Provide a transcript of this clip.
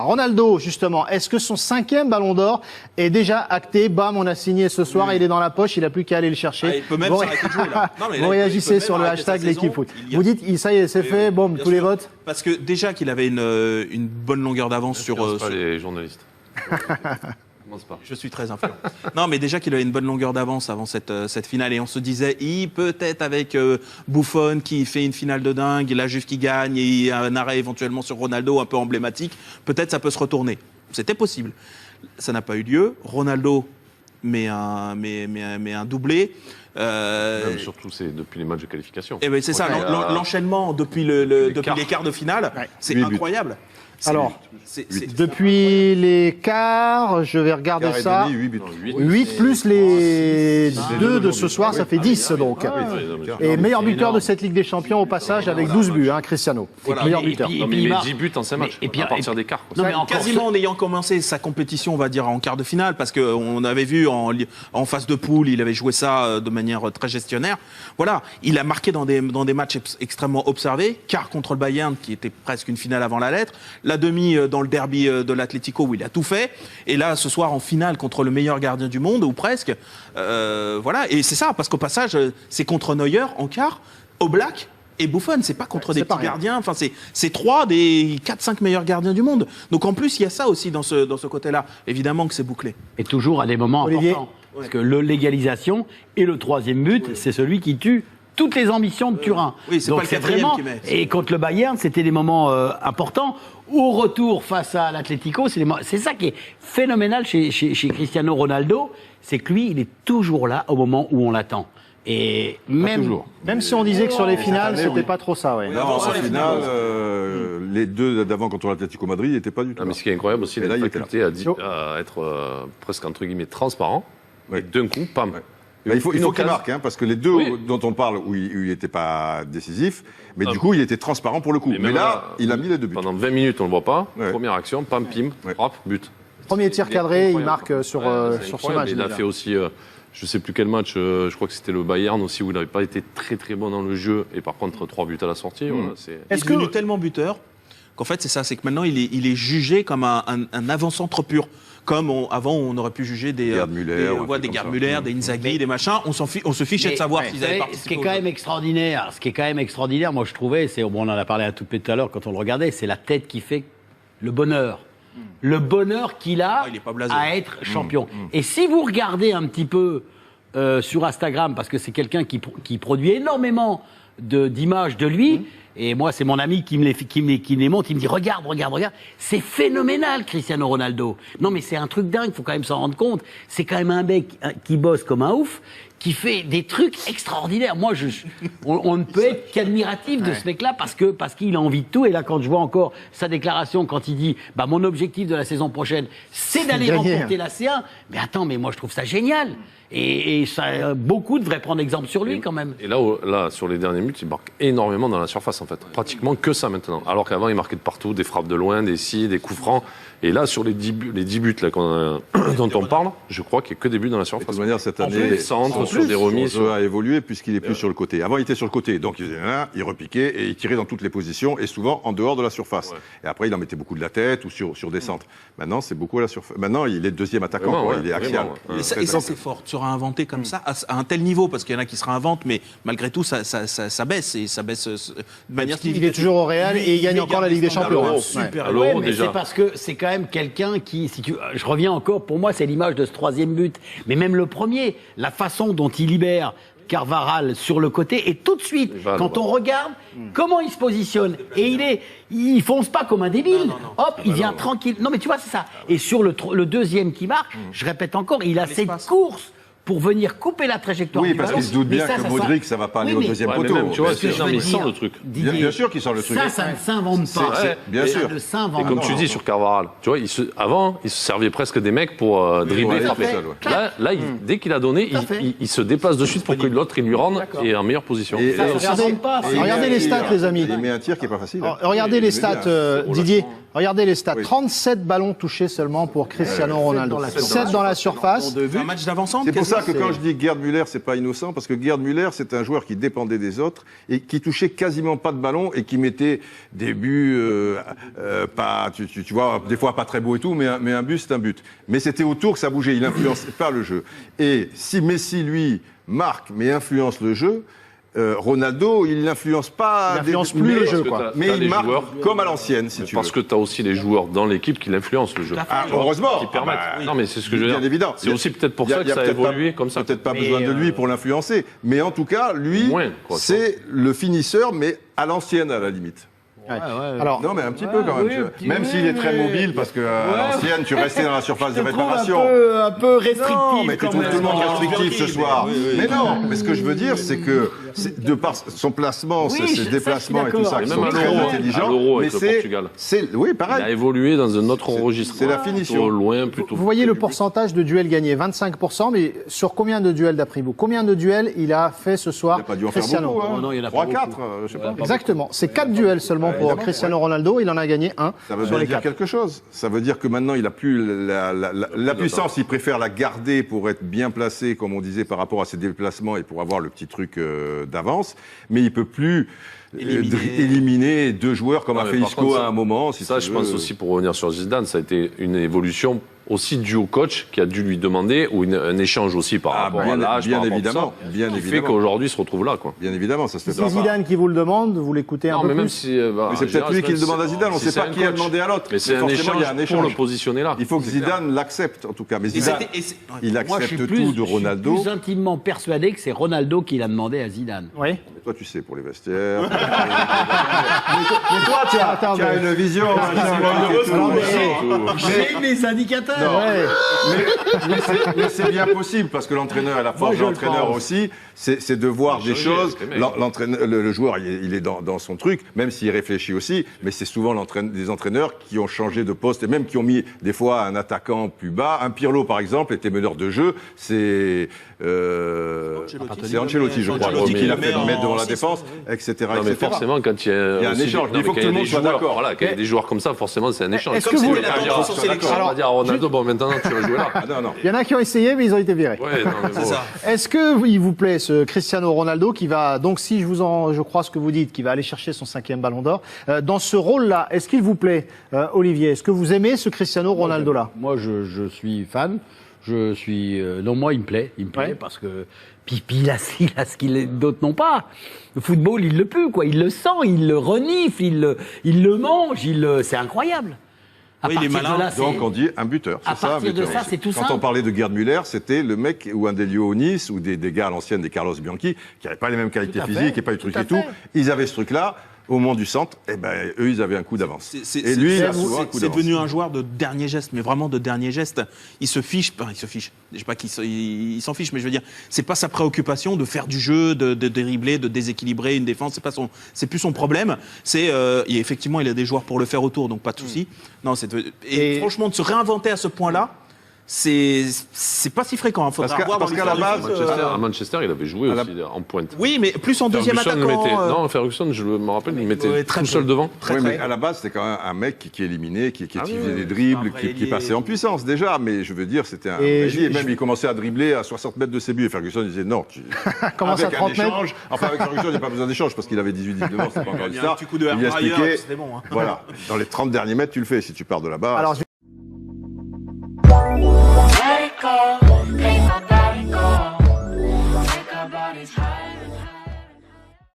Ronaldo, justement, est-ce que son 5e ballon d'or est déjà acté? Bam, on a signé ce soir, il est dans la poche, il n'a plus qu'à aller le chercher. Il peut même s'arrêter de jouer, là. Non, mais vous réagissez sur le hashtag l'équipe foot. Vous dites, ça y est, c'est fait, bon, tous les votes? Parce que déjà qu'il avait une bonne longueur d'avance sur... les journalistes. Je suis très influent. Non, mais déjà qu'il avait une bonne longueur d'avance avant cette finale. Et on se disait, peut-être avec Buffon qui fait une finale de dingue, la Juve qui gagne et un arrêt éventuellement sur Ronaldo un peu emblématique, peut-être ça peut se retourner. C'était possible. Ça n'a pas eu lieu. Ronaldo met un doublé. Surtout, c'est depuis les matchs de qualification. Et ben c'est ça, l'enchaînement depuis les quarts de finale, c'est incroyable. Alors, depuis les quarts, je vais regarder ça. 8 plus les 2 de ce soir, ça fait 10 donc. Et meilleur buteur de cette Ligue des Champions au passage avec 12 buts, Cristiano. Meilleur buteur. Il met 10 buts en 5 matchs, à partir des quarts. Quasiment en ayant commencé sa compétition, on va dire, en quart de finale, parce qu'on avait vu en phase de poule, il avait joué ça de manière très gestionnaire. Voilà, il a marqué dans des matchs extrêmement observés, quart contre le Bayern, qui était presque une finale avant la lettre, la demi dans le derby de l'Atlético où il a tout fait, et là ce soir en finale contre le meilleur gardien du monde ou presque, voilà, et c'est ça parce qu'au passage c'est contre Neuer en quart, Oblak et Buffon, c'est pas contre des petits gardiens, enfin c'est 3 des 4-5 meilleurs gardiens du monde, donc en plus il y a ça aussi dans ce côté-là, évidemment que c'est bouclé. Et toujours à des moments importants, parce que l'égalisation et le 3e but, c'est celui qui tue toutes les ambitions de Turin. Oui, c'est pas le 4e qui met. Et contre le Bayern, c'était des moments importants. Au retour face à l'Atlético, c'est ça qui est phénoménal chez Cristiano Ronaldo, c'est que lui, il est toujours là au moment où on l'attend. Et même si on disait que sur les finales, c'était pas trop ça, ouais. Non, sur les finales, les deux d'avant contre l'Atlético Madrid n'étaient pas du tout. Mais ce qui est incroyable aussi, la faculté à être presque entre guillemets transparent. Et d'un coup, pam. Il faut qu'il marque, parce que les deux dont on parle, où il n'était pas décisif, mais du coup, il était transparent pour le coup. Mais là, il a mis les 2 buts. Pendant 20 minutes, on ne le voit pas. Première action, pam, pim, hop, but. Premier tir cadré, il marque sur ce match. Il a fait aussi, je ne sais plus quel match, je crois que c'était le Bayern aussi, où il n'avait pas été très très bon dans le jeu, et par contre 3 buts à la sortie. Est-ce qu'il est tellement buteur qu'en fait c'est ça, c'est que maintenant il est jugé comme un avant-centre pur. Comme avant, on aurait pu juger des Gerd Müller, des Inzaghi, des machins. On se fichait de savoir s'ils avaient participé. Ce qui est quand même extraordinaire, moi je trouvais, on en a parlé un tout petit peu tout à l'heure quand on le regardait, c'est la tête qui fait le bonheur. Le bonheur qu'il a à être champion. Et si vous regardez un petit peu sur Instagram, parce que c'est quelqu'un qui produit énormément d'images de lui. Et moi, c'est mon ami qui me les montre. Il me dit, regarde. C'est phénoménal, Cristiano Ronaldo. Non, mais c'est un truc dingue. Faut quand même s'en rendre compte. C'est quand même un mec qui bosse comme un ouf, qui fait des trucs extraordinaires. Moi, on ne peut être qu'admiratif de ce mec-là parce qu'il a envie de tout. Et là, quand je vois encore sa déclaration, quand il dit, mon objectif de la saison prochaine, c'est d'aller remporter la C1. Mais attends, mais moi, je trouve ça génial. Et ça, beaucoup devraient prendre exemple sur lui quand même. Et là, sur les derniers minutes, il marque énormément dans la surface en fait. Pratiquement que ça maintenant. Alors qu'avant, il marquait de partout, des frappes de loin, des coups francs. Et là, sur les 10 buts là, dont on parle, je crois qu'il n'y a que des buts dans la surface. De toute manière, cette année, sur des centres, sur des remises. Son jeu a évolué puisqu'il est plus sur le côté. Avant, il était sur le côté. Donc, il repiquait et il tirait dans toutes les positions et souvent en dehors de la surface. Et après, il en mettait beaucoup de la tête ou sur des centres. Maintenant, c'est beaucoup à la surface. Maintenant, il est deuxième attaquant. Il est axial. Et ça, c'est fort. Tu auras inventé comme ça, à un tel niveau, parce qu'il y en a qui se réinventent, mais malgré tout, ça baisse. Et ça baisse de manière il est toujours au Real et il gagne encore la Ligue des Champions. Super. Mais c'est parce que c'est quand même quelqu'un qui, je reviens encore, pour moi, c'est l'image de ce 3e but. Mais même le premier, la façon dont il libère Carvajal sur le côté, et tout de suite, quand on regarde comment il se positionne, et il fonce pas comme un débile. Il vient tranquille. Non, mais tu vois, c'est ça. Et sur le deuxième qui marque, je répète encore, il a cette course pour venir couper la trajectoire. Oui, parce qu'il se doute bien que Modric, ça va pas aller au deuxième poteau. Tu vois, il sent le truc. Bien sûr qu'il sent le truc. Ça ne s'invente pas. Bien sûr. Et comme tu dis sur Carvajal, tu vois, avant, il se servait presque des mecs pour dribbler, frapper. Là, dès qu'il a donné, il se déplace de suite pour que l'autre il lui rende et est en meilleure position. Regardez les stats, les amis. Il met un tir qui est pas facile. Regardez les stats, Didier. Regardez les stats. 37 ballons touchés seulement pour Cristiano Ronaldo. 7 dans la surface. Un match d'avant-centre. C'est pour ça que quand je dis Gerd Müller, c'est pas innocent, parce que Gerd Müller, c'est un joueur qui dépendait des autres et qui touchait quasiment pas de ballon et qui mettait des buts, pas, tu vois, des fois pas très beau et tout, mais un but, c'est un but. Mais c'était autour que ça bougeait, il influençait pas le jeu. Et si Messi, lui, marque mais influence le jeu, Ronaldo, il n'influence pas. Il n'influence plus le jeu, quoi. Mais il marque comme à l'ancienne, si tu veux. Parce que tu as aussi les joueurs dans l'équipe qui l'influencent le jeu. Ah, heureusement. Qui permettent. Non, mais c'est ce que je veux dire. Bien évident. C'est aussi peut-être pour ça que ça a évolué comme ça. Peut-être pas besoin de lui pour l'influencer. Mais en tout cas, lui, c'est le finisseur, mais à l'ancienne, à la limite. Ouais. Alors, non, mais un petit peu quand même. Même s'il est très mobile, parce qu'à l'ancienne, tu restais dans la surface de réparation. Un peu restrictif. Non, mais tu trouves tout le monde restrictif ce soir. Mais non, mais ce que je veux dire, c'est que de par son placement, ses déplacements et tout ça, qui sont très intelligents. Mais oui, pareil. Il a évolué dans un autre registre. C'est la finition. Loin, plutôt. Vous voyez le pourcentage de duels gagnés, 25%, mais sur combien de duels d'après vous? Combien de duels il a fait ce soir, Il n'a pas dû en faire Cristiano? beaucoup. Non, il y en a pas 3-4, je sais pas. Exactement. C'est 4 duels seulement pour Cristiano Ronaldo. Il en a gagné un. Ça veut sur bien les dire 4. quelque chose. Ça veut dire que maintenant, il n'a plus la puissance. Il préfère la garder pour être bien placé, comme on disait, par rapport à ses déplacements et pour avoir le petit truc d'avance. Mais il peut plus éliminer 2 joueurs comme a fait Isco à un moment. Si ça, je pense aussi, pour revenir sur Zidane, ça a été une évolution aussi due au coach qui a dû lui demander, ou un échange aussi par rapport à l'âge, bien évidemment, qui fait qu'aujourd'hui il se retrouve là, quoi. Bien évidemment, ça se fait C'est Zidane qui vous le demande, vous l'écoutez un peu mais même plus. si, mais c'est peut-être lui qui le demande à Zidane, on ne sait pas qui a demandé à l'autre. Mais c'est un échange pour le positionner là. Il faut que Zidane l'accepte, en tout cas. Mais Zidane, il accepte tout de Ronaldo. Je suis plus intimement persuadé que c'est Ronaldo qui l'a demandé à Zidane. Oui. Mais toi, tu sais, pour les vestiaires. Mais toi, tu as une vision. J'ai mes indicateurs. Mais c'est bien possible, parce que l'entraîneur, à la force de l'entraîneur aussi, c'est de voir des choses. Le joueur, il est dans son truc, même s'il réfléchit aussi, mais c'est souvent des entraîneurs qui ont changé de poste et même qui ont mis des fois un attaquant plus bas. Un Pirlo, par exemple, était meneur de jeu. C'est Ancelotti, je crois, qui l'a fait mettre devant la défense, etc. Non, mais forcément, quand il y a un échange, il faut que tout le monde soit d'accord. Voilà, quand il y a des joueurs comme ça, forcément, c'est un échange. Est-ce que vous... On va dire à Ronaldo, bon, maintenant, tu vas jouer là. Non. Il y en a qui ont essayé, mais ils ont été virés. Ouais, non, mais bon. Est-ce que il vous plaît ce Cristiano Ronaldo qui va, donc si je crois ce que vous dites, qui va aller chercher son 5e ballon d'or, dans ce rôle-là, est-ce qu'il vous plaît, Olivier? Est-ce que vous aimez ce Cristiano Ronaldo-là? Moi, je suis fan. Non, moi, il me plaît parce que puis il a ce qu'il d'autres n'ont pas. Le football, il le pue, quoi. Il le sent, il le renifle, il le mange, c'est incroyable. Il est malin. Donc on dit un buteur. À partir de ça, c'est tout simple. Quand on parlait de Gerd Müller, c'était le mec ou un Delio Nice ou des gars à l'ancienne, des Carlos Bianchi, qui n'avaient pas les mêmes qualités physiques et pas eu truc et tout. Ils avaient ce truc-là. Au moment du centre, eux, ils avaient un coup d'avance. Et lui, il a souvent un coup d'avance. C'est devenu un joueur de dernier geste, mais vraiment de dernier geste. Il se fiche. Je sais pas qu'il s'en fiche, mais je veux dire, c'est pas sa préoccupation de faire du jeu, de dribbler, de déséquilibrer une défense. C'est plus son problème. Effectivement, il a des joueurs pour le faire autour, donc pas de souci. Non, et franchement, de se réinventer à ce point-là. C'est pas si fréquent. Parce qu'à la base, à Manchester, il avait joué aussi en pointe. Oui, mais plus en deuxième attaquant. Non, Ferguson, je me rappelle, il mettait tout seul devant. Oui, mais à la base, c'était quand même un mec qui éliminait, qui faisait des dribbles, qui passait en puissance déjà. Mais je veux dire, c'était un et même il commençait à dribbler à 60 mètres de ses buts. Et Ferguson disait non. Commence à 30 mètres. Enfin, avec Ferguson, il n'y a pas besoin d'échange parce qu'il avait 18-19 ans, c'est pas encore une star. Un petit coup de air il expliquait, c'était bon. voilà, dans les 30 derniers mètres, tu le fais si tu pars de là-bas.